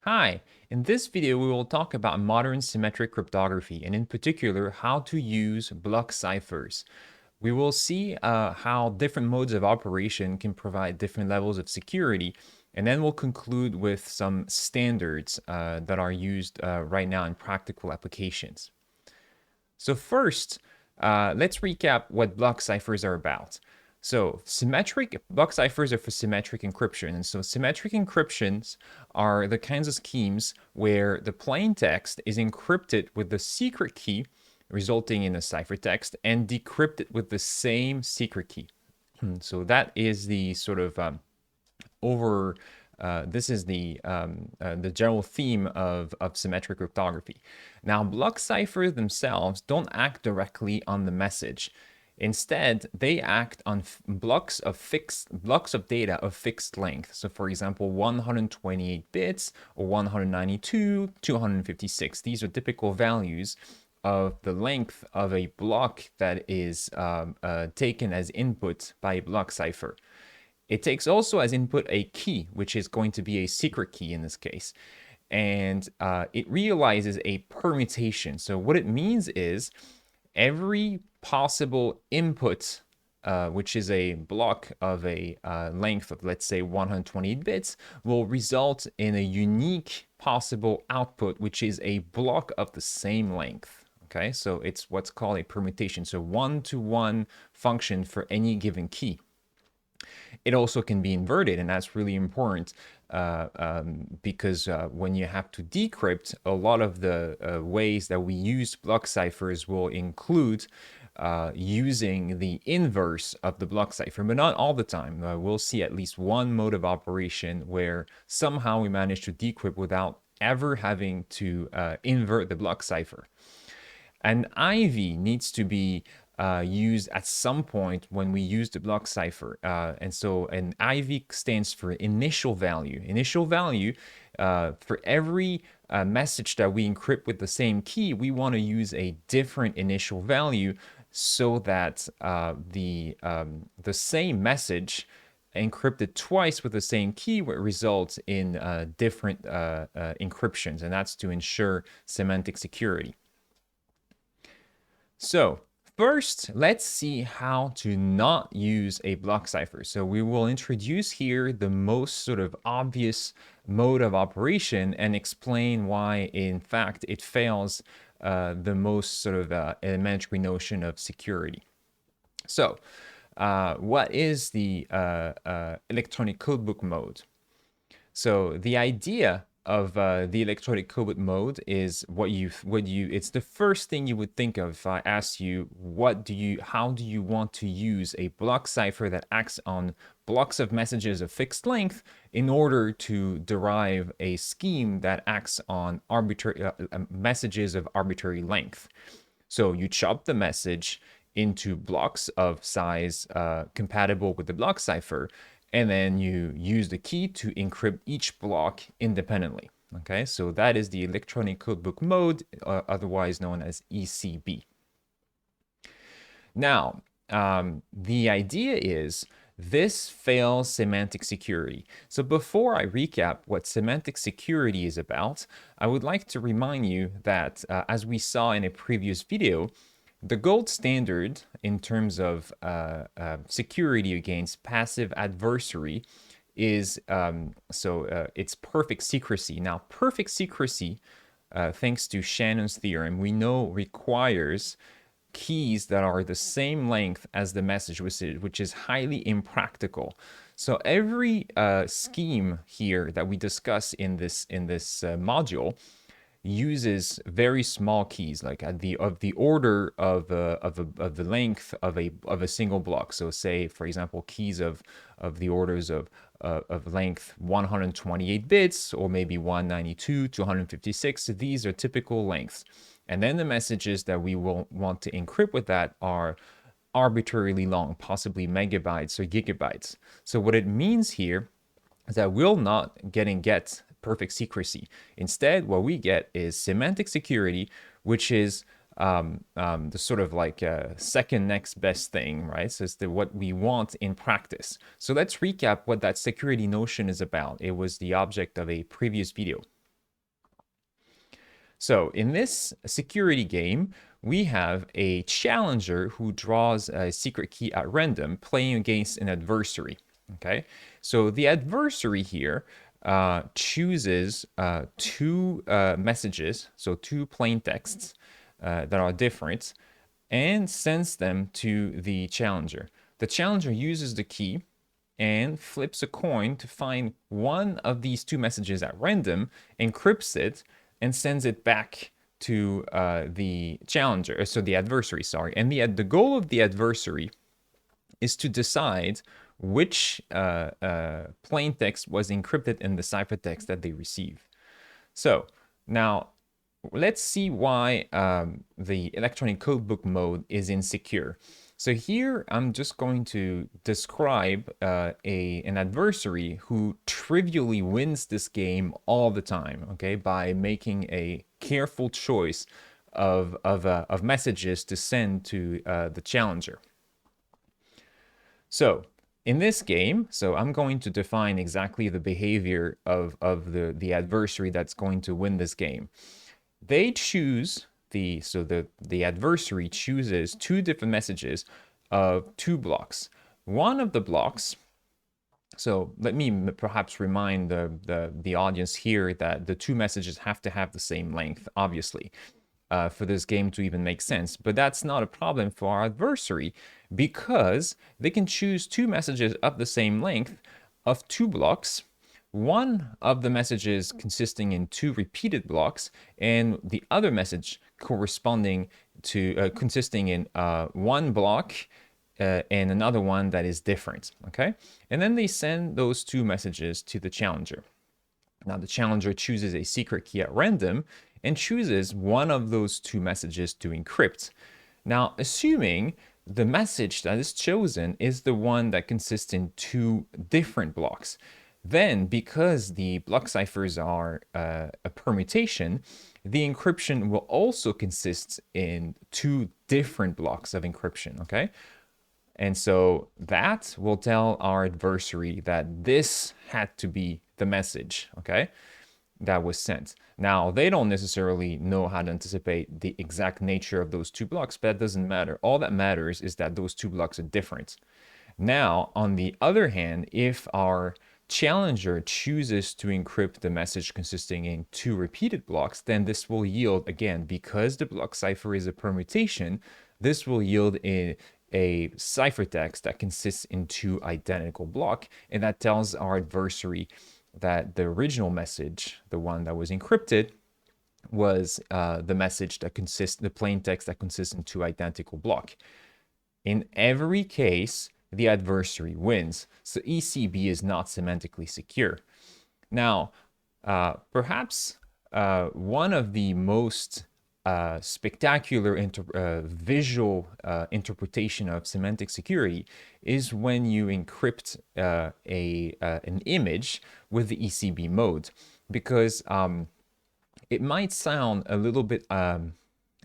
Hi, in this video we will talk about modern symmetric cryptography and in particular how to use block ciphers. We will see how different modes of operation can provide different levels of security, and then we'll conclude with some standards that are used right now in practical applications. So first, let's recap what block ciphers are about. So symmetric block ciphers are for symmetric encryption. And so symmetric encryptions are the kinds of schemes where the plain text is encrypted with the secret key, resulting in a ciphertext, and decrypted with the same secret key. So that is the sort of over this is the general theme of symmetric cryptography. Now, block ciphers themselves don't act directly on the message. Instead, they act on blocks of data of fixed length. So, for example, 128 bits or 192, 256. These are typical values of the length of a block that is taken as input by a block cipher. It takes also as input a key, which is going to be a secret key in this case. And it realizes a permutation. So what it means is every possible input, which is a block of a length of, let's say, 128 bits, will result in a unique possible output, which is a block of the same length. Okay, so it's what's called a permutation. So one-to-one function for any given key. It also can be inverted, and that's really important because when you have to decrypt, a lot of the ways that we use block ciphers will include using the inverse of the block cipher, but not all the time. We'll see at least one mode of operation where somehow we manage to decrypt without ever having to invert the block cipher. An IV needs to be used at some point when we use the block cipher. And so an IV stands for initial value. Initial value, for every message that we encrypt with the same key, we want to use a different initial value so that the same message encrypted twice with the same key will result in different encryptions, and that's to ensure semantic security. So first, let's see how to not use a block cipher. So we will introduce here the most sort of obvious mode of operation and explain why, in fact, it fails the most sort of elementary notion of security. So what is the electronic codebook mode? So the idea of the electronic codebook mode is it's the first thing you would think of if I asked you how do you want to use a block cipher that acts on blocks of messages of fixed length in order to derive a scheme that acts on arbitrary messages of arbitrary length. So you chop the message into blocks of size compatible with the block cipher, and then you use the key to encrypt each block independently. Okay, so that is the electronic codebook mode, otherwise known as ECB. Now, the idea is this fails semantic security. So before I recap what semantic security is about, I would like to remind you that as we saw in a previous video, the gold standard in terms of security against passive adversary is it's perfect secrecy. Now, perfect secrecy, thanks to Shannon's theorem, we know requires keys that are the same length as the message, which is highly impractical. So every scheme here that we discuss in this module uses very small keys, like at the order of the length of a single block. So say, for example, keys of the orders of length 128 bits or maybe 192 to 156. These are typical lengths. And then the messages that we will want to encrypt with that are arbitrarily long, possibly megabytes or gigabytes. So what it means here is that we'll not get perfect secrecy. Instead, what we get is semantic security, which is the sort of like second next best thing, right? So it's what we want in practice. So let's recap what that security notion is about. It was the object of a previous video. So in this security game, we have a challenger who draws a secret key at random, playing against an adversary. Okay, so the adversary here chooses two messages, so two plain texts that are different, and sends them to the challenger. The challenger uses the key and flips a coin to find one of these two messages at random, encrypts it, and sends it back to the challenger, so the adversary, sorry. And the goal of the adversary is to decide which plain text was encrypted in the ciphertext that they receive. So now let's see why the electronic codebook mode is insecure. So here I'm just going to describe an adversary who trivially wins this game all the time, okay, by making a careful choice of messages to send to the challenger. So in this game, so I'm going to define exactly the behavior of the adversary that's going to win this game. They choose the adversary chooses two different messages of two blocks. One of the blocks, so let me perhaps remind the audience here that the two messages have to have the same length, obviously, for this game to even make sense. But that's not a problem for our adversary because they can choose two messages of the same length of two blocks, one of the messages consisting in two repeated blocks, and the other message corresponding to consisting in one block and another one that is different, okay? And then they send those two messages to the challenger. Now the challenger chooses a secret key at random and chooses one of those two messages to encrypt. Now, assuming the message that is chosen is the one that consists in two different blocks, then because the block ciphers are a permutation, the encryption will also consist in two different blocks of encryption, okay? And so that will tell our adversary that this had to be the message, okay, that was sent. Now, they don't necessarily know how to anticipate the exact nature of those two blocks, but that doesn't matter. All that matters is that those two blocks are different. Now, on the other hand, if our challenger chooses to encrypt the message consisting in two repeated blocks, then this will yield, again, because the block cipher is a permutation, this will yield a ciphertext that consists in two identical blocks, and that tells our adversary that the original message, the one that was encrypted, was the message that consists, the plain text that consists in two identical blocks. In every case, the adversary wins. So ECB is not semantically secure. Now, perhaps one of the most spectacular visual interpretation of semantic security is when you encrypt an image with the ECB mode, because it might sound a little bit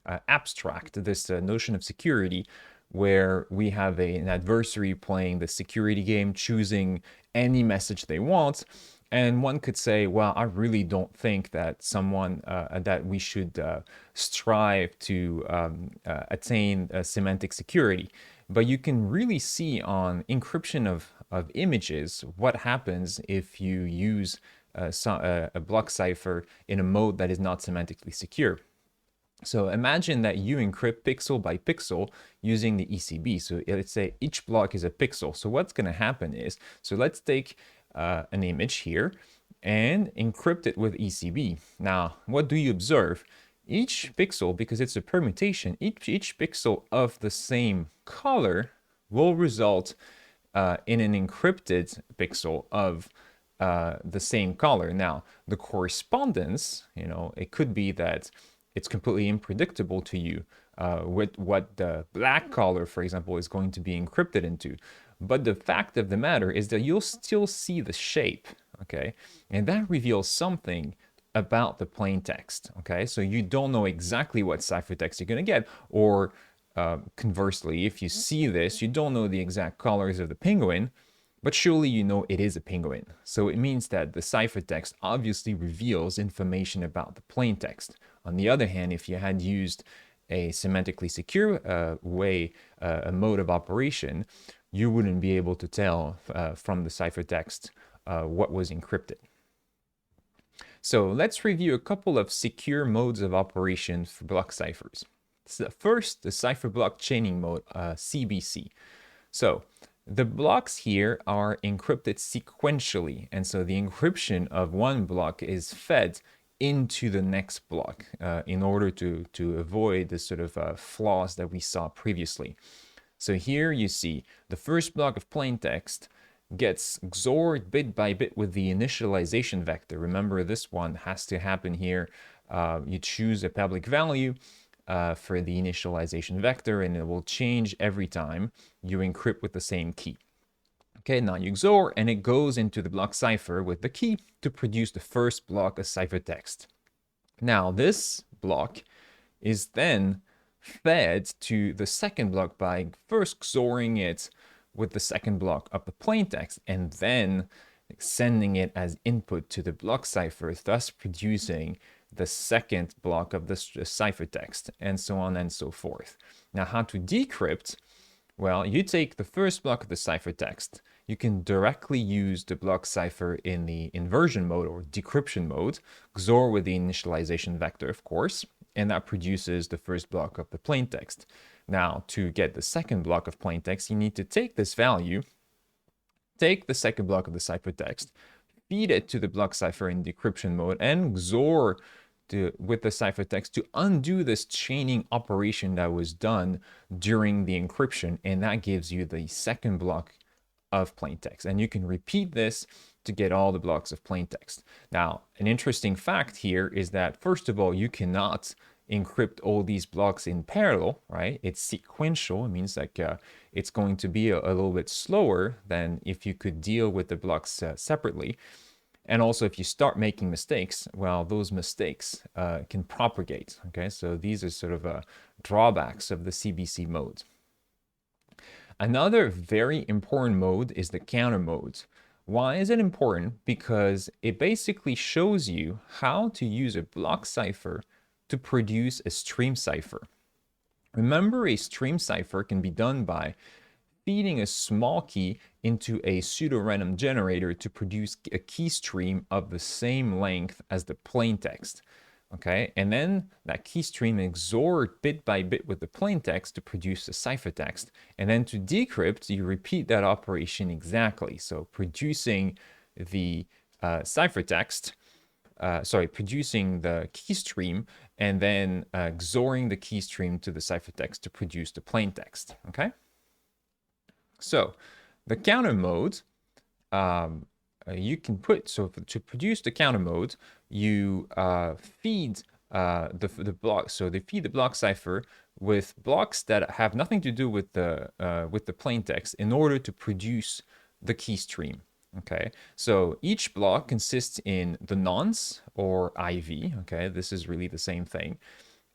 abstract, this notion of security, where we have an adversary playing the security game, choosing any message they want. And one could say, well, I really don't think that that we should strive to attain semantic security. But you can really see on encryption of images what happens if you use a block cipher in a mode that is not semantically secure. So imagine that you encrypt pixel by pixel using the ECB. So let's say each block is a pixel. So what's going to happen is, so let's take an image here and encrypt it with ECB. Now, what do you observe? Each pixel, because it's a permutation, each pixel of the same color will result in an encrypted pixel of the same color. Now, the correspondence, it could be that it's completely unpredictable to you what the black color, for example, is going to be encrypted into. But the fact of the matter is that you'll still see the shape, okay? And that reveals something about the plain text, okay? So you don't know exactly what ciphertext you're going to get, or conversely, if you see this, you don't know the exact colors of the penguin, but surely you know it is a penguin. So it means that the ciphertext obviously reveals information about the plain text. On the other hand, if you had used a semantically secure a mode of operation, you wouldn't be able to tell from the ciphertext what was encrypted. So let's review a couple of secure modes of operation for block ciphers. So first, the Cipher Block Chaining mode, CBC. So the blocks here are encrypted sequentially, and so the encryption of one block is fed into the next block in order to avoid the sort of flaws that we saw previously. So here you see the first block of plain text gets XORed bit by bit with the initialization vector. Remember, this one has to happen here. You choose a public value for the initialization vector, and it will change every time you encrypt with the same key. Okay, now you XOR, and it goes into the block cipher with the key to produce the first block of ciphertext. Now, this block is then fed to the second block by first XORing it with the second block of the plaintext and then sending it as input to the block cipher, thus producing the second block of the ciphertext, and so on and so forth. Now, how to decrypt? Well, you take the first block of the ciphertext. You can directly use the block cipher in the inversion mode or decryption mode, XOR with the initialization vector, of course, and that produces the first block of the plaintext. Now, to get the second block of plaintext, you need to take this value, take the second block of the ciphertext, feed it to the block cipher in decryption mode, and XOR with the ciphertext to undo this chaining operation that was done during the encryption, and that gives you the second block of plaintext. And you can repeat this to get all the blocks of plaintext. Now, an interesting fact here is that, first of all, you cannot encrypt all these blocks in parallel, right? It's sequential. It means like it's going to be a little bit slower than if you could deal with the blocks separately. And also, if you start making mistakes, well, those mistakes can propagate, okay? So these are sort of drawbacks of the CBC mode. Another very important mode is the counter mode. Why is it important? Because it basically shows you how to use a block cipher to produce a stream cipher. Remember, a stream cipher can be done by feeding a small key into a pseudo-random generator to produce a key stream of the same length as the plaintext. Okay, and then that key stream is XORed bit by bit with the plaintext to produce the ciphertext. And then to decrypt, you repeat that operation exactly. So producing the ciphertext, producing the key stream, and then XORing the key stream to the ciphertext to produce the plaintext. Okay. So the counter mode, you can put, so to produce the counter mode, you feed the block, so they feed the block cipher with blocks that have nothing to do with the plaintext in order to produce the key stream. Okay, so each block consists in the nonce or IV. Okay, this is really the same thing.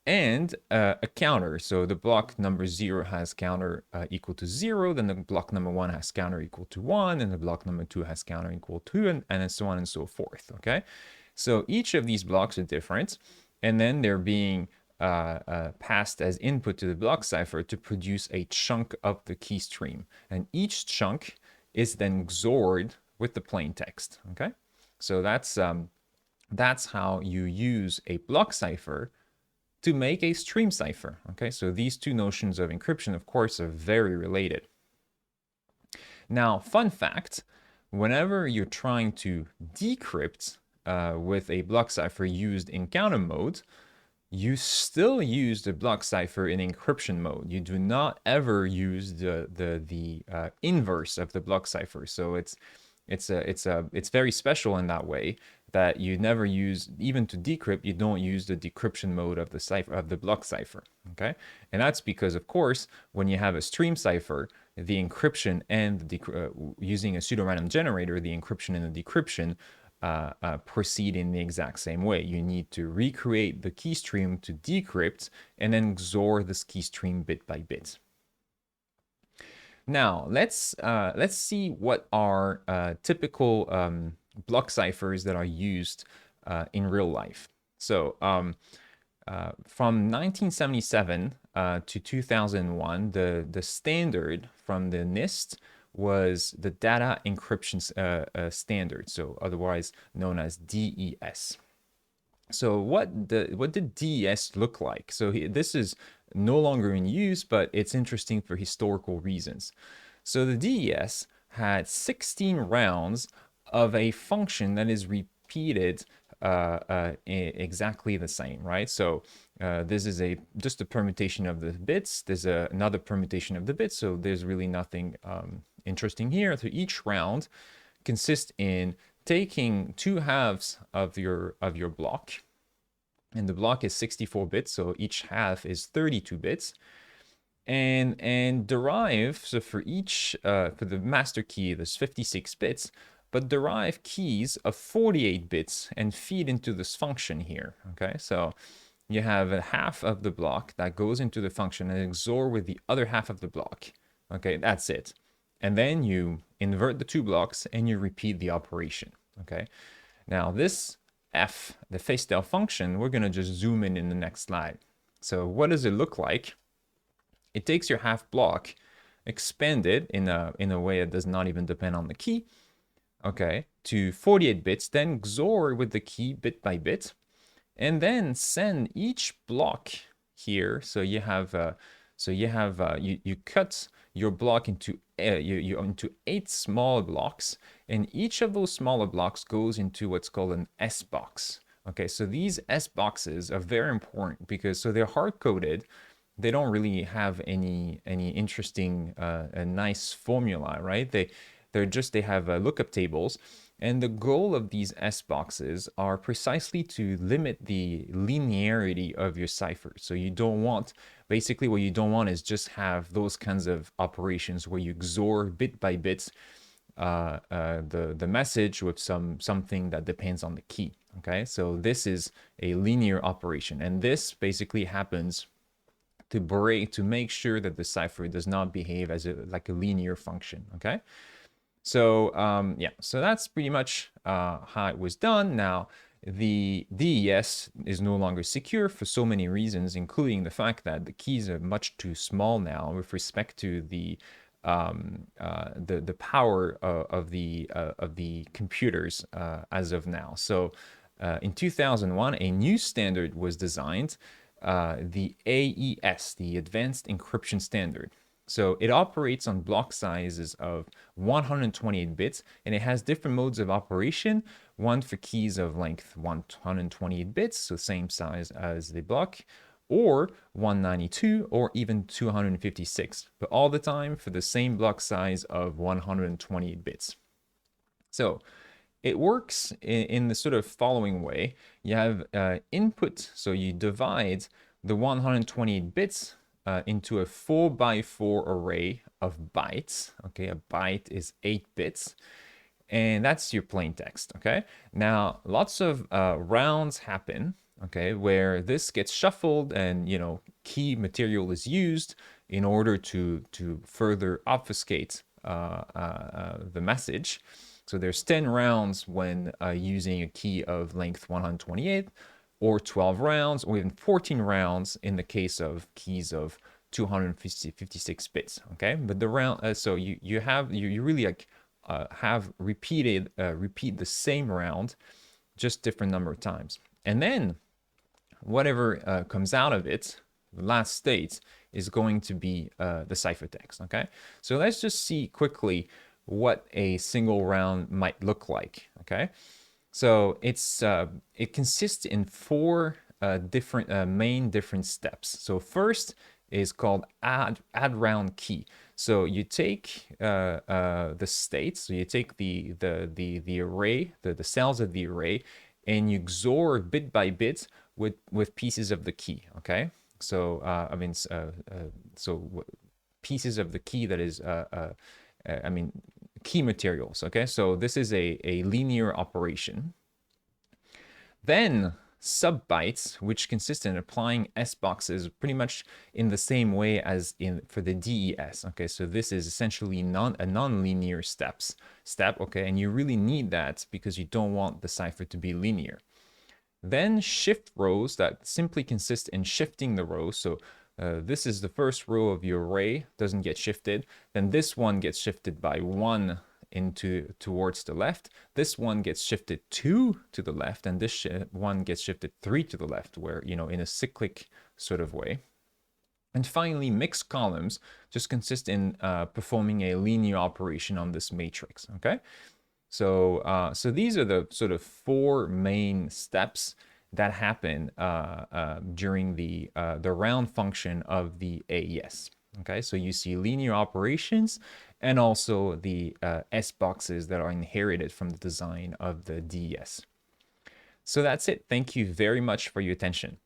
And a counter. So the block number 0 has counter equal to 0, then the block number 1 has counter equal to 1, and the block number 2 has counter equal to, and so on and so forth, okay? So each of these blocks are different, and then they're being passed as input to the block cipher to produce a chunk of the key stream. And each chunk is then XORed with the plaintext, okay? So that's how you use a block cipher to make a stream cipher. Okay, so these two notions of encryption, of course, are very related. Now, fun fact, whenever you're trying to decrypt with a block cipher used in counter mode, you still use the block cipher in encryption mode. You do not ever use the inverse of the block cipher. So it's very special in that way, that you never use, even to decrypt, you don't use the decryption mode of the cipher, of the block cipher, okay? And that's because, of course, when you have a stream cipher, the encryption and the using a pseudo-random generator, the encryption and the decryption proceed in the exact same way. You need to recreate the key stream to decrypt and then XOR this key stream bit by bit. Now, let's see what are typical block ciphers that are used in real life. So From 1977 to 2001, the standard from the NIST was the data encryption standard, so otherwise known as DES. So what did DES look like? So this is no longer in use, but it's interesting for historical reasons. So the DES had 16 rounds of a function that is repeated exactly the same, right? So this is just a permutation of the bits. There's another permutation of the bits, so there's really nothing interesting here. So each round consists in taking two halves of your block, and the block is 64 bits, so each half is 32 bits, and derive, so for each for the master key there's 56 bits, but derive keys of 48 bits and feed into this function here. Okay, so you have a half of the block that goes into the function and XOR with the other half of the block. Okay, that's it. And then you invert the two blocks and you repeat the operation. Okay, now this f, the Feistel function, we're going to just zoom in the next slide. So what does it look like? It takes your half block, expand it in a way that does not even depend on the key, okay, to 48 bits, then XOR with the key bit by bit, and then send each block here. So you cut your block into into 8 small blocks, and each of those smaller blocks goes into what's called an S box. Okay, so these S boxes are very important because they're hard coded. They don't really have any interesting nice formula, right? They have lookup tables, and the goal of these S boxes are precisely to limit the linearity of your cipher. So you don't want, basically what you don't want is just have those kinds of operations where you XOR bit by bit the message with something that depends on the key. Okay, so this is a linear operation, and this basically happens to make sure that the cipher does not behave as like a linear function. Okay, so yeah, so that's pretty much how it was done. Now the DES is no longer secure for so many reasons, including the fact that the keys are much too small now with respect to the power of the computers as of now. So in 2001, a new standard was designed, the AES, the Advanced Encryption Standard. So it operates on block sizes of 128 bits, and it has different modes of operation. One for keys of length 128 bits, so same size as the block, or 192, or even 256, but all the time for the same block size of 128 bits. So it works in the sort of following way. You have input, so you divide the 128 bits into a 4x4 array of bytes. Okay, a byte is 8 bits, and that's your plain text. Okay, now lots of rounds happen, okay, where this gets shuffled and, you know, key material is used in order to further obfuscate the message. So there's 10 rounds when using a key of length 128, or 12 rounds, or even 14 rounds in the case of keys of 256 bits. Okay, but the round, so you really like repeat the same round, just different number of times, and then whatever comes out of it, the last state, is going to be the ciphertext. Okay, so let's just see quickly what a single round might look like. Okay, so it consists in 4 different different steps. So first is called add round key. So you take the states, so you take the array, the cells of the array, and you XOR bit by bit with pieces of the key. Okay, so pieces of the key, that is key materials. Okay, so this is a linear operation. Then subbytes, which consist in applying S boxes pretty much in the same way as for the DES. Okay, so this is essentially a non-linear step. Okay, and you really need that because you don't want the cipher to be linear. Then shift rows that simply consist in shifting the rows. So this is the first row of your array, doesn't get shifted. Then this one gets shifted by 1 towards the left. This one gets shifted 2 to the left, and this one gets shifted 3 to the left, where, you know, in a cyclic sort of way. And finally, mixed columns just consist in performing a linear operation on this matrix, okay? So, so these are the sort of 4 main steps that happen during the round function of the AES. Okay, so you see linear operations and also the S boxes that are inherited from the design of the DES. So that's it. Thank you very much for your attention.